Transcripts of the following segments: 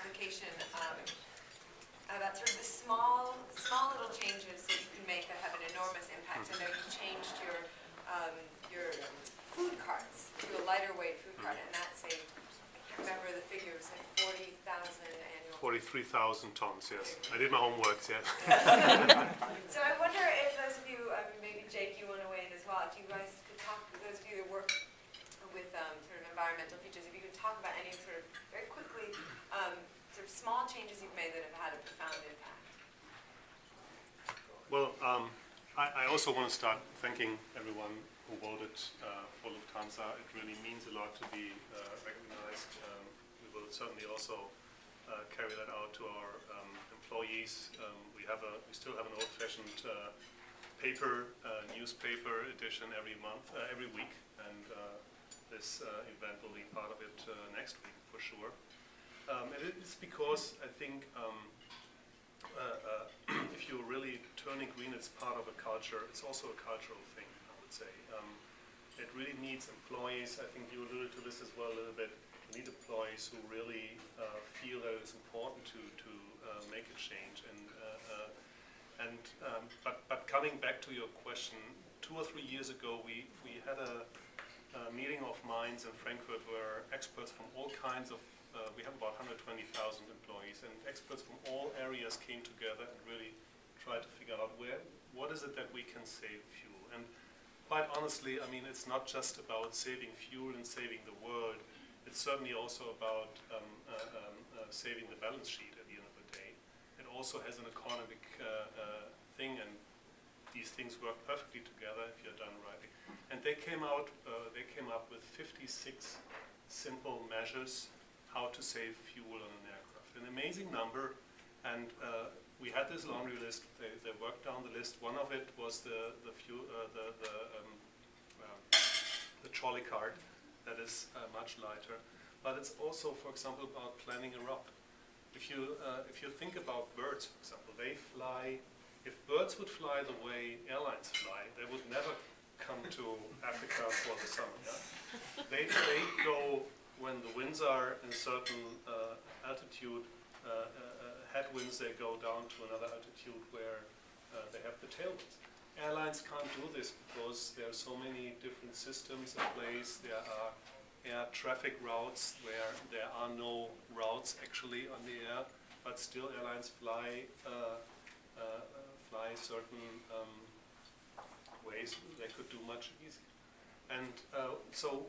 application about sort of the small little changes that you can make that have an enormous impact. I know you changed your food carts to a lighter weight food cart, and that saved, I can't remember the figure, it was like 40,000 annual. 43,000 tons, yes. I did my homework, yeah. So I wonder if those of you, maybe Jake, you want to weigh in as well, if you guys could talk, those of you that work with sort of environmental features, if you could talk about any sort of, very quickly, sort of small changes you've made that have had a profound impact. Well, I also want to start thanking everyone who voted for Lufthansa. It really means a lot to be recognized. We will certainly also carry that out to our employees. We still have an old-fashioned newspaper edition every week, and this event will be part of it next week for sure. And it's because I think if you're really turning green, it's part of a culture. It's also a cultural thing, I would say. It really needs employees. I think you alluded to this as well a little bit. You need employees who really feel that it's important to make a change. But coming back to your question, 2 or 3 years ago, we had a meeting of minds in Frankfurt where experts from all kinds of we have about 120,000 employees, and experts from all areas came together and really tried to figure out what is it that we can save fuel. And quite honestly, I mean, it's not just about saving fuel and saving the world. It's certainly also about saving the balance sheet at the end of the day. It also has an economic thing, and these things work perfectly together if you're done right. And they came up with 56 simple measures how to save fuel on an aircraft. An amazing number, and we had this laundry list. They worked down the list. One of it was the trolley cart that is much lighter. But it's also, for example, about planning a route. If you think about birds, for example, they fly. If birds would fly the way airlines fly, they would never come to Africa for the summer. Yeah? They go when the winds are in a certain altitude, headwinds, they go down to another altitude where they have the tailwinds. Airlines can't do this because there are so many different systems in place. There are air traffic routes where there are no routes actually on the air, but still airlines fly certain ways they could do much easier. And so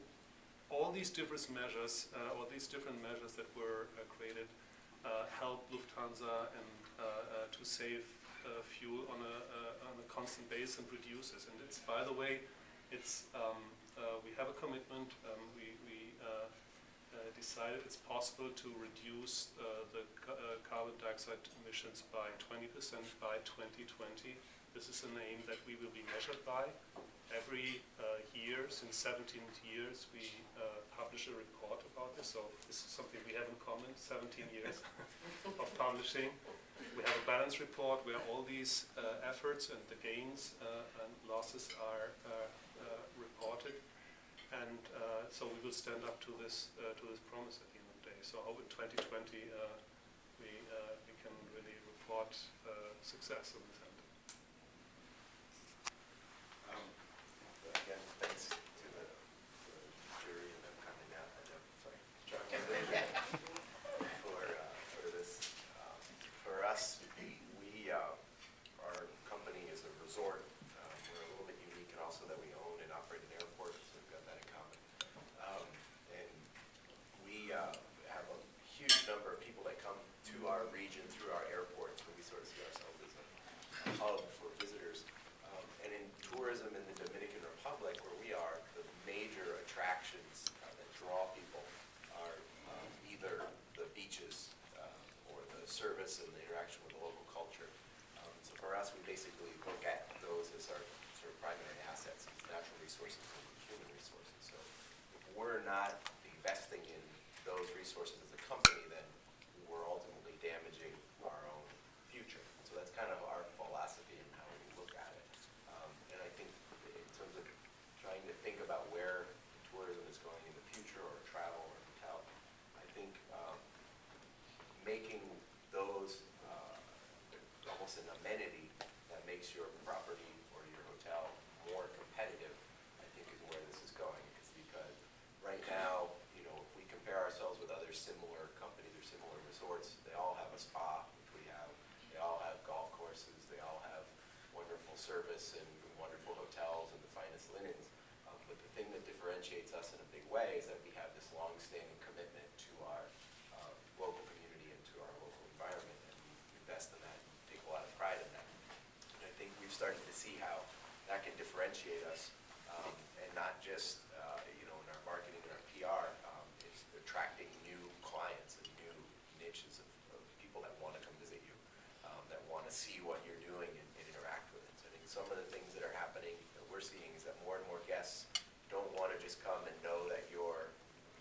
all these different measures, that were created, help Lufthansa and to save fuel on a constant basis and reduce this. And it's, by the way, it's we have a commitment. We decided it's possible to reduce the carbon dioxide emissions by 20% by 2020. This is an aim that we will be measured by. Every year, since 17 years, we publish a report about this. So this is something we have in common, 17 years of publishing. We have a balance report where all these efforts and the gains and losses are reported. And so we will stand up to this promise at the end of the day. So over 2020, we can really report success on this end. Again, thanks to the jury and them coming out. John, for this. For us, our company is a resort. We're a little bit unique, and also that we own and operate an airport, so we've got that in common. And we have a huge number of people that come to our region through our airport, so we sort of see ourselves as a hub for visitors. And in tourism in the Dominican Republic, where we are, the major attractions that draw people are either the beaches or the service and the interaction with the local culture. So for us, we basically look at those as our sort of primary assets, natural resources and human resources. So if we're not investing in those resources as a company, then we're ultimately damaging our own future. So that's kind of our philosophy and how we look at it. And I think in terms of trying to think about where tourism is going in the future, or travel or hotel, I think an amenity that makes your property or your hotel more competitive, I think is where this is going. It's because right now, you know, if we compare ourselves with other similar companies or similar resorts, they all have a spa, which we have. They all have golf courses. They all have wonderful service and wonderful hotels and the finest linens. But the thing that differentiates us in a big way is that we have this long-standing commitment to our local community and to our local environment, and we invest in that and take a lot of pride in that. And I think we've started to see how that can differentiate us, and not just you know, in our marketing and our PR, it's attracting new clients and new niches of people that want to come visit you, that want to see what you're doing and interact with it. So I think some of the things that are happening that we're seeing is that more and more guests don't want to just come and know that you're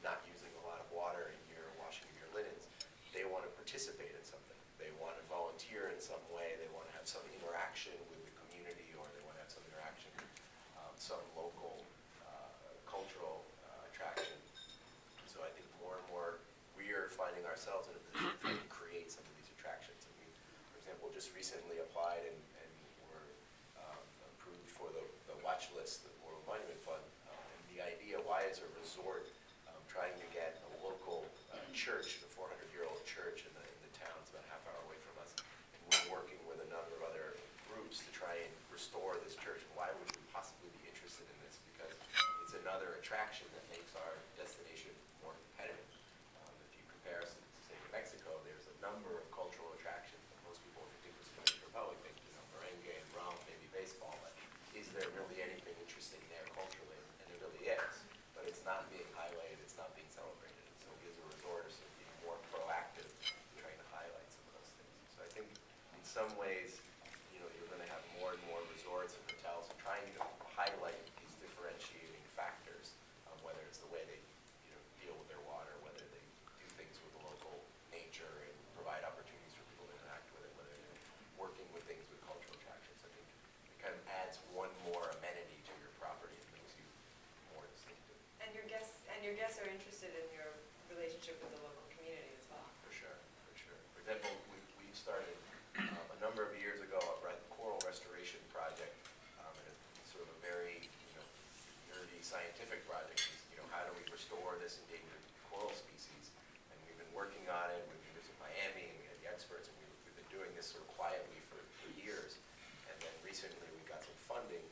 not using a lot of water and you're washing your linens. They want to participate in something. They want to volunteer in some way. They want to have some interaction with the community, or they want to have some interaction with some local cultural attraction. So I think more and more we are finding ourselves in a position to create some of these attractions. And we, for example, just recently applied and were approved for the watch list, the World Monument Fund. And the idea, why is a resort trying to get a local church, the 400-year-old church in the town, it's about a half hour away from us, and we're working with a number of other groups to try and restore this church. And why would we possibly be interested in this? Because it's another attraction that makes our destination more competitive. If you compare us to, say, Mexico, there's a number of cultural attractions that most people, if you think of the Dominican Republic, think, you know, merengue and rum, maybe baseball, but is there really anything interesting there culturally? And it really is, but it's not being highlighted, it's not being celebrated. And so we as a resort are sort of being more proactive in trying to highlight some of those things. So I think in some ways, you know, you're going to have more and more resorts and hotels trying to highlight these differentiating factors, whether it's the way they, you know, deal with their water, whether they do things with the local nature and provide opportunities for people to interact with it, whether they're working with things with cultural attractions. I think it kind of adds one more amenity to your property and makes you more distinctive. And your guests are interested in your relationship with the local community as well. For sure, for sure. For example, we started a number of years ago a coral restoration project, and it's sort of a very, you know, nerdy scientific project. Is, you know, how do we restore this endangered coral species? And we've been working on it with the University of Miami, and we had the experts, and we've been doing this sort of quietly for years. And then recently we got some funding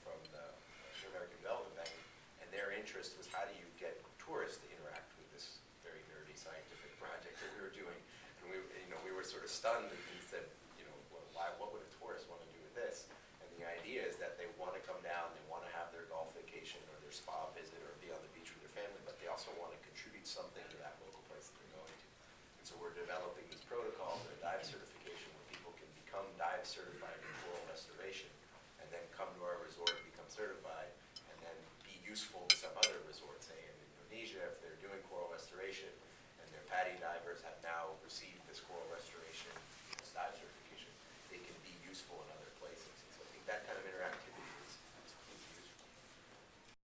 from the American Development Bank, and their interest was how do you get tourists to interact with this very nerdy scientific project that we were doing. And we were sort of stunned, and he said, you know, well, what would a tourist want to do with this? And the idea is that they want to come down, they want to have their golf vacation or their spa visit or be on the beach with their family, but they also want to contribute something to that local place that they're going to. And so we're developing these protocols and a dive certification where people can become dive certified in coral restoration and then come to our resort, become certified, and then be useful to